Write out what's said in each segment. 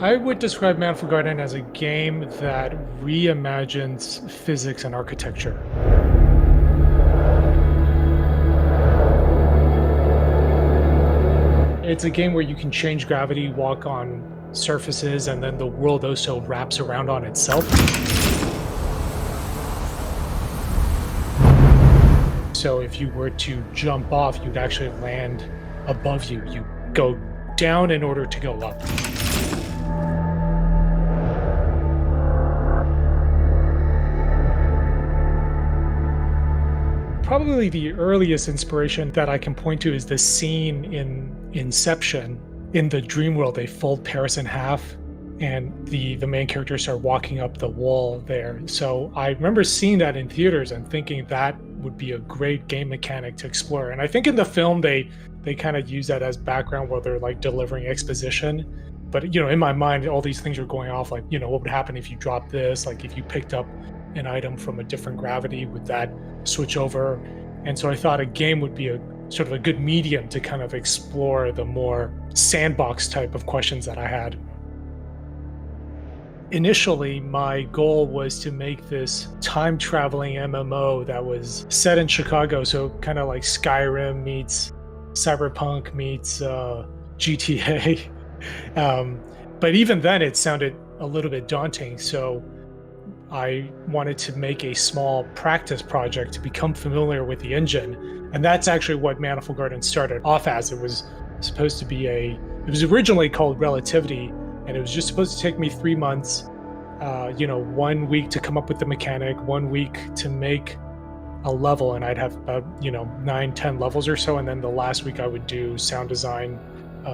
I would describe Manifold Garden as a game that reimagines physics and architecture. It's a game where you can change gravity, walk on surfaces, and then the world also wraps around on itself. So if you were to jump off, you'd actually land above you. You go down in order to go up. Probably the earliest inspiration that I can point to is the scene in Inception. In the dream world, they fold Paris in half, and the main characters are walking up the wall there. So I remember seeing that in theaters and thinking that would be a great game mechanic to explore. And I think in the film they kind of use that as background while they're like delivering exposition. But in my mind, all these things are going off like, what would happen if you dropped this? Like if you picked up an item from a different gravity, would that switch over? And so I thought a game would be a sort of a good medium to kind of explore the more sandbox type of questions that I had. Initially, my goal was to make this time-traveling MMO that was set in Chicago, so kind of like Skyrim meets Cyberpunk meets GTA. But even then, it sounded a little bit daunting, so I wanted to make a small practice project to become familiar with the engine. And that's actually what Manifold Garden started off as. It was supposed to be it was originally called Relativity, and it was just supposed to take me 3 months, 1 week to come up with the mechanic, 1 week to make a level, and I'd have about, 9-10 levels or so. And then the last week I would do sound design,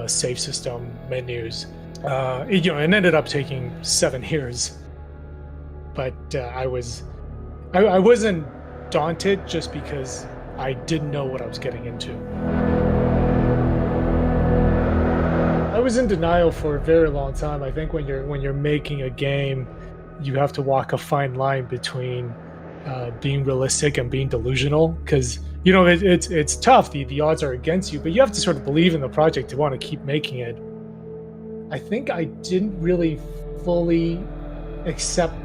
save system, menus. It ended up taking 7 years. But I wasn't daunted just because I didn't know what I was getting into. I was in denial for a very long time. I think when you're making a game, you have to walk a fine line between being realistic and being delusional, because it's tough. The odds are against you, but you have to sort of believe in the project to want to keep making it. I think I didn't really fully accept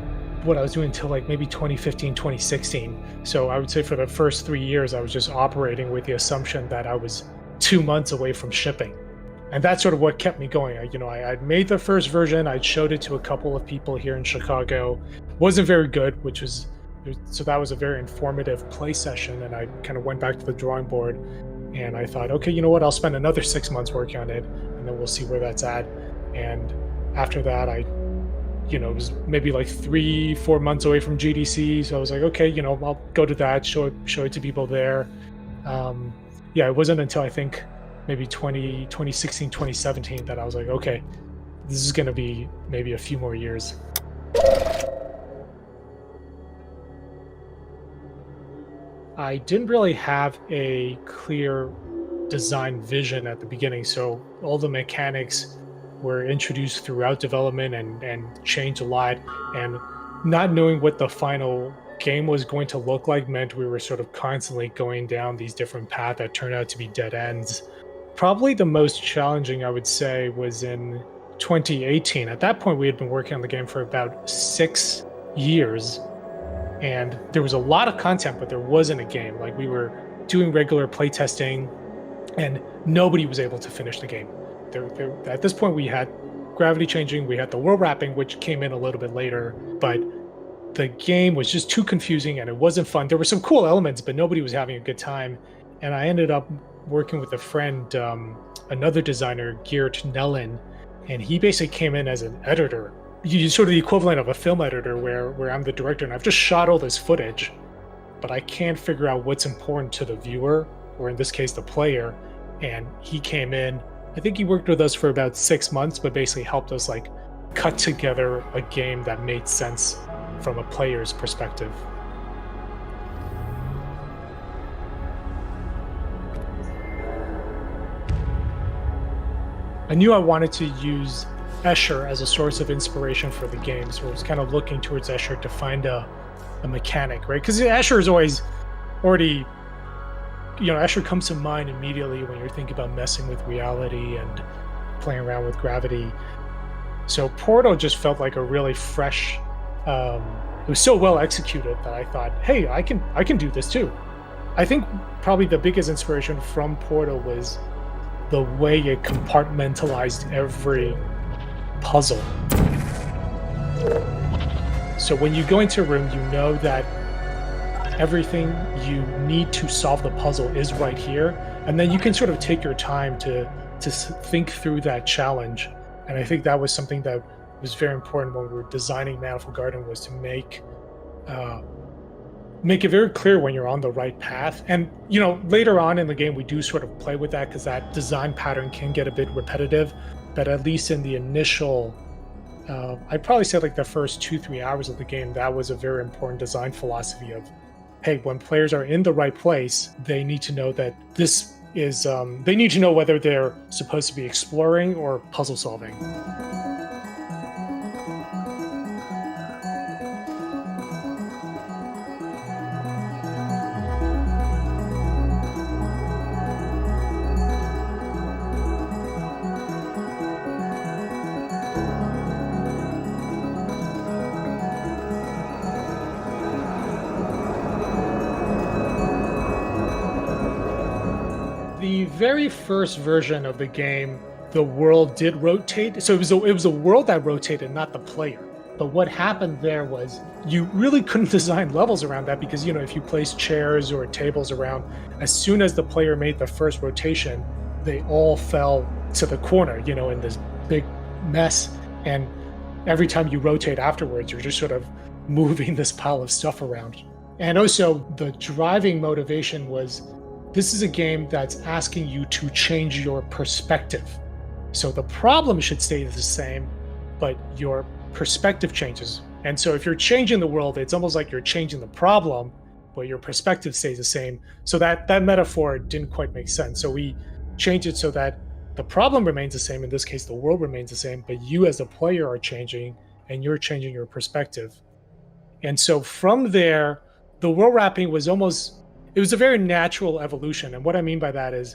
what I was doing until like maybe 2015, 2016. So I would say for the first 3 years, I was just operating with the assumption that I was 2 months away from shipping. And that's sort of what kept me going. I'd made the first version. I'd showed it to a couple of people here in Chicago. Wasn't very good, so that was a very informative play session. And I kind of went back to the drawing board and I thought, okay, you know what? I'll spend another 6 months working on it and then we'll see where that's at. And after that, it was maybe like 3-4 months away from GDC. So I was like, okay, I'll go to that, show it to people there. It wasn't until I think maybe 2016, 2017 that I was like, okay, this is going to be maybe a few more years. I didn't really have a clear design vision at the beginning. So all the mechanics were introduced throughout development and changed a lot, and not knowing what the final game was going to look like meant we were sort of constantly going down these different paths that turned out to be dead ends. Probably the most challenging, I would say, was in 2018. At that point, we had been working on the game for about 6 years, and there was a lot of content, but there wasn't a game. Like, we were doing regular playtesting, and nobody was able to finish the game. At this point, we had gravity changing, we had the world wrapping, which came in a little bit later, but the game was just too confusing and it wasn't fun. There were some cool elements, but nobody was having a good time. And I ended up working with a friend, another designer, Geert Nellen, and he basically came in as an editor. He's sort of the equivalent of a film editor where I'm the director and I've just shot all this footage, but I can't figure out what's important to the viewer, or in this case, the player. And he came in. I think he worked with us for about 6 months, but basically helped us like cut together a game that made sense from a player's perspective. I knew I wanted to use Escher as a source of inspiration for the game, so I was kind of looking towards Escher to find a mechanic, right? Because Escher is always already, Escher comes to mind immediately when you're thinking about messing with reality and playing around with gravity. So Portal just felt like a really fresh. Um, it was so well executed that I thought, hey, I can do this too. I think probably the biggest inspiration from Portal was the way it compartmentalized every puzzle. So when you go into a room, you know that everything you need to solve the puzzle is right here, and then you can sort of take your time to think through that challenge. And I think that was something that was very important when we were designing Manifold Garden, was to uh, make it very clear when you're on the right path. And later on in the game, we do sort of play with that because that design pattern can get a bit repetitive. But at least in the initial, I'd probably say like the first 2-3 hours of the game, that was a very important design philosophy of, hey, when players are in the right place, they need to know that this is, they need to know whether they're supposed to be exploring or puzzle solving. The very first version of the game, the world did rotate. So it was a world that rotated, not the player. But what happened there was you really couldn't design levels around that because, if you placed chairs or tables around, as soon as the player made the first rotation, they all fell to the corner, in this big mess. And every time you rotate afterwards, you're just sort of moving this pile of stuff around. And also, the driving motivation was, this is a game that's asking you to change your perspective. So the problem should stay the same, but your perspective changes. And so if you're changing the world, it's almost like you're changing the problem, but your perspective stays the same. So that metaphor didn't quite make sense. So we changed it so that the problem remains the same. In this case, the world remains the same, but you as a player are changing, and you're changing your perspective. And so from there, the world wrapping was it was a very natural evolution. And what I mean by that is,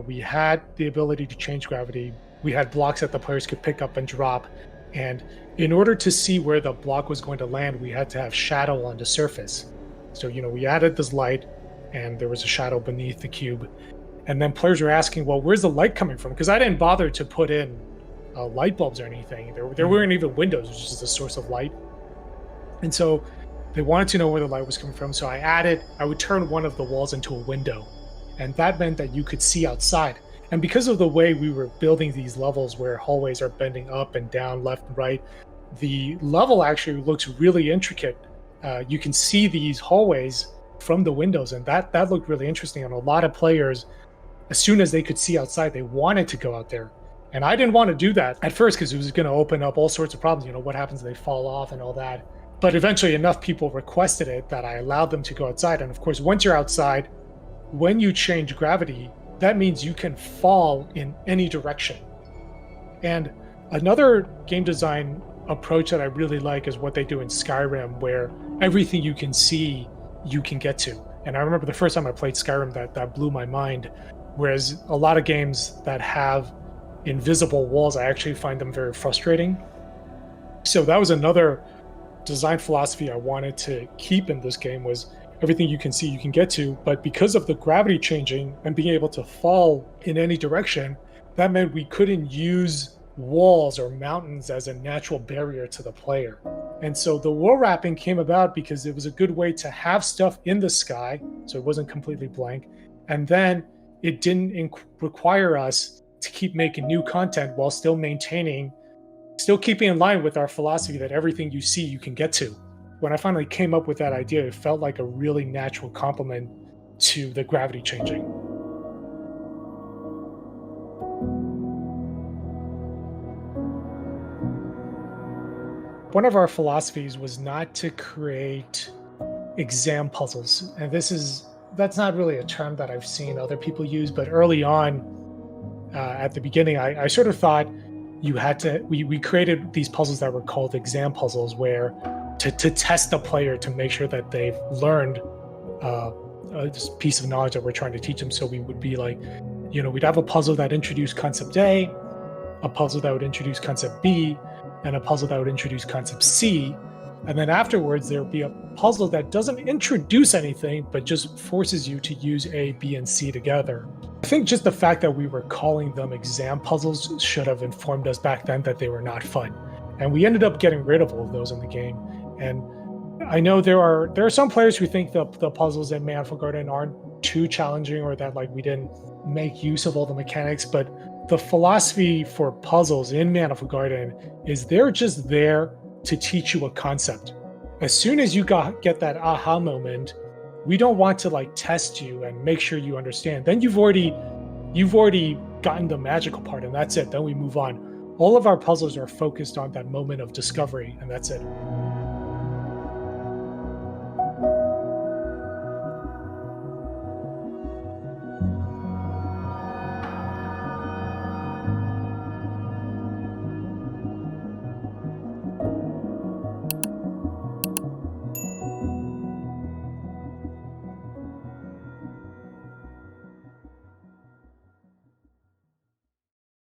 we had the ability to change gravity. We had blocks that the players could pick up and drop. And in order to see where the block was going to land, we had to have shadow on the surface. So, we added this light, and there was a shadow beneath the cube. And then players were asking, well, where's the light coming from? Because I didn't bother to put in light bulbs or anything. There weren't even windows, it was just a source of light. And so they wanted to know where the light was coming from. So I would turn one of the walls into a window. And that meant that you could see outside. And because of the way we were building these levels where hallways are bending up and down, left and right, the level actually looks really intricate. You can see these hallways from the windows, and that looked really interesting. And a lot of players, as soon as they could see outside, they wanted to go out there. And I didn't want to do that at first because it was going to open up all sorts of problems. What happens if they fall off and all that. But eventually enough people requested it that I allowed them to go outside. And of course, once you're outside, when you change gravity, that means you can fall in any direction. And another game design approach that I really like is what they do in Skyrim, where everything you can see, you can get to. And I remember the first time I played Skyrim, that blew my mind. Whereas a lot of games that have invisible walls, I actually find them very frustrating. So that was another design philosophy I wanted to keep in this game, was everything you can see you can get to. But because of the gravity changing and being able to fall in any direction, that meant we couldn't use walls or mountains as a natural barrier to the player. And so the world wrapping came about because it was a good way to have stuff in the sky, so it wasn't completely blank, and then it didn't require us to keep making new content while still keeping in line with our philosophy that everything you see you can get to. When I finally came up with that idea, it felt like a really natural complement to the gravity changing. One of our philosophies was not to create exam puzzles. And that's not really a term that I've seen other people use, but early on, at the beginning, I sort of thought we created these puzzles that were called exam puzzles, where to test the player to make sure that they've learned this piece of knowledge that we're trying to teach them. So we would be like, we'd have a puzzle that introduced concept A, a puzzle that would introduce concept B, and a puzzle that would introduce concept C. And then afterwards, there would be a puzzle that doesn't introduce anything, but just forces you to use A, B, and C together. I think just the fact that we were calling them exam puzzles should have informed us back then that they were not fun. And we ended up getting rid of all of those in the game. And I know there are some players who think the puzzles in Manifold Garden aren't too challenging, or that like we didn't make use of all the mechanics, but the philosophy for puzzles in Manifold Garden is they're just there to teach you a concept. As soon as you get that aha moment, we don't want to like test you and make sure you understand. Then you've already gotten the magical part, and that's it. Then we move on. All of our puzzles are focused on that moment of discovery, and that's it.